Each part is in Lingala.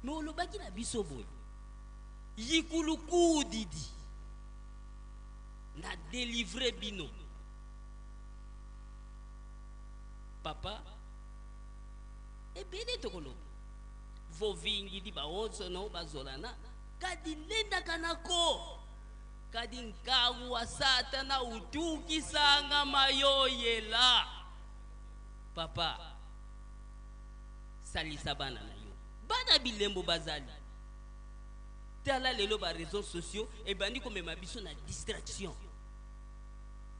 mais olobaki na biso boye yikuluku didi na délivrer bino papa ebele tokoloba vovingi di baonso no bazolana kadi nendaka nako kadi nkagu wa satana utukisanga mayoyela papa salisa bana na yo bana bilembo bazali tala lelo ba réseaux sociaux et bandi komema biso na distraction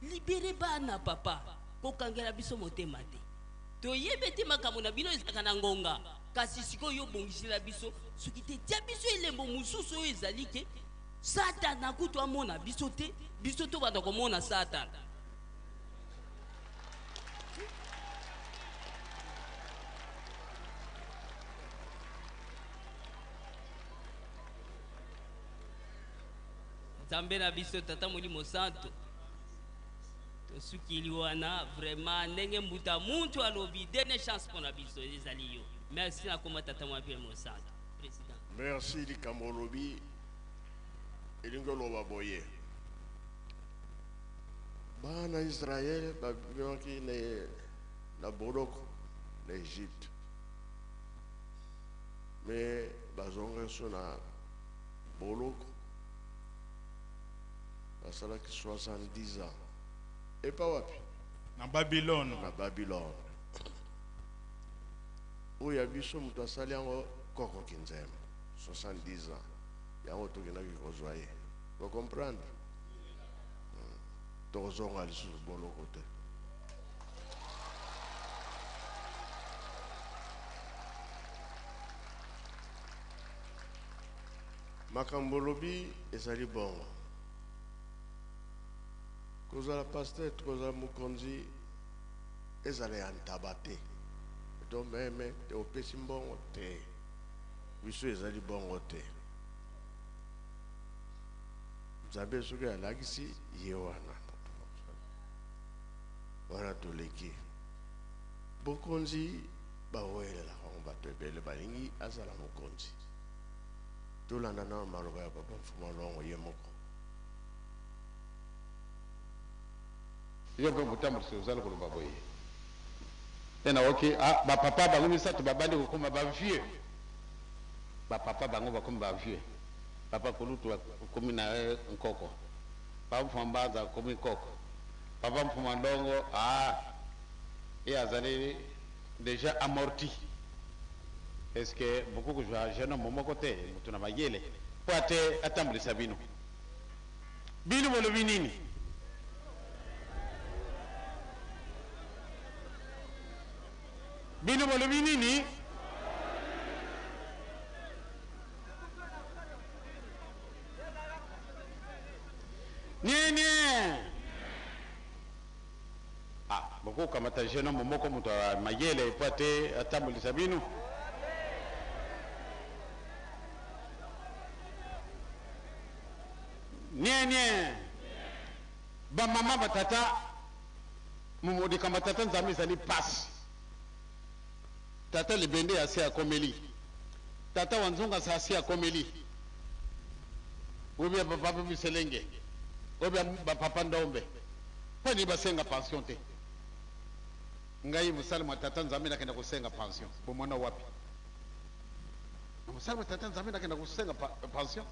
libéré bana papa kokangela biso motema te toyebe te makambo na bino ezalaka na ngonga kasi sikoyo obongisela biso soki te tia biso elembo mosusu oyo ezali ke satana kutu amona biso te biso to banda komona satana Nzambe na biso tata molimo santo tosukili wana vraiment ndenge mbuta muntu alobi dene chance pour na biso ezali yo merci na koma tata molimo santo président merci likambo lobi elingi oloba boye bana Israel babimaki na boloko na Egypte mais bazonga so na boloko basalaki 70 ans et pas wapi na Babylone oyo ya biso moto asali yango koko kinzema 70 ans yango tokendaki kozwa ye bocomprendre tokozonga lisusu boloko te makambo lobi ezali bongo kozala pasteur kozala mokonzi ezala ya ntaba te to meme te opesi mbongo te biso ezali bongo te Nzambe soki alakisi ye wana toleki bokonzi bawelela bango bato ebele balingi azala mokonzi tolanda na maloba ya papa Mfuma Longo ye moko yo pe mutambo sozala koloba boye tena oki ba papa bango misatu babandi kokoma ba vieux ba papa bango bakoma ba vieux papa kolutu komi na nkoko papa Mfumbaza komi nkoko papa Mfuma Longo et azali déjà amorti est-ce que beaucoup que je jeune momo côté mutuna mayele poate atambulisa bino bolo binini bino bolo binini nye beaucoup kama ta jeune momo ko mutu mayele poate atambulisa bino nye ba mama batata mumodi kama tata Nzambe zali passe tata libende asi akomeli tata wanzunga asi akomeli obi papa biselenge obi papa ndombe pani basenga pension te ngai musalima tata Nzambe nakenda kusenga pension bomona wapi musalima tata Nzambe nakenda kusenga pension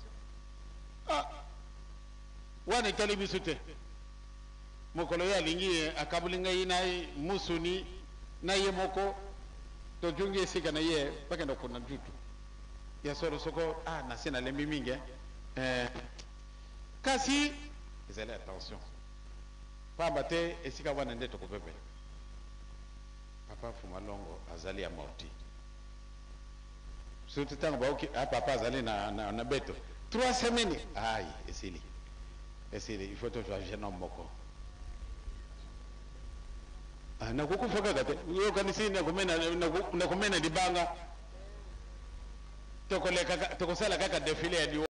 wana itali bisute mokolo ya lingi akabulinga inai musuni na ye moko to jungi sika na ye pakenda kuna jutu ya soro soko na sina lembi mingi kasi ezale attention pamba te esika wana ndeto ko pepe papa Mfuma Longo azali ya mauti surtout tango ba papa azali na beto 3 semaines esili il faut to jeune homme moko na kukufoka kate yo kanisi na kumena dibanga tokoleka tokosala kaka défilé ya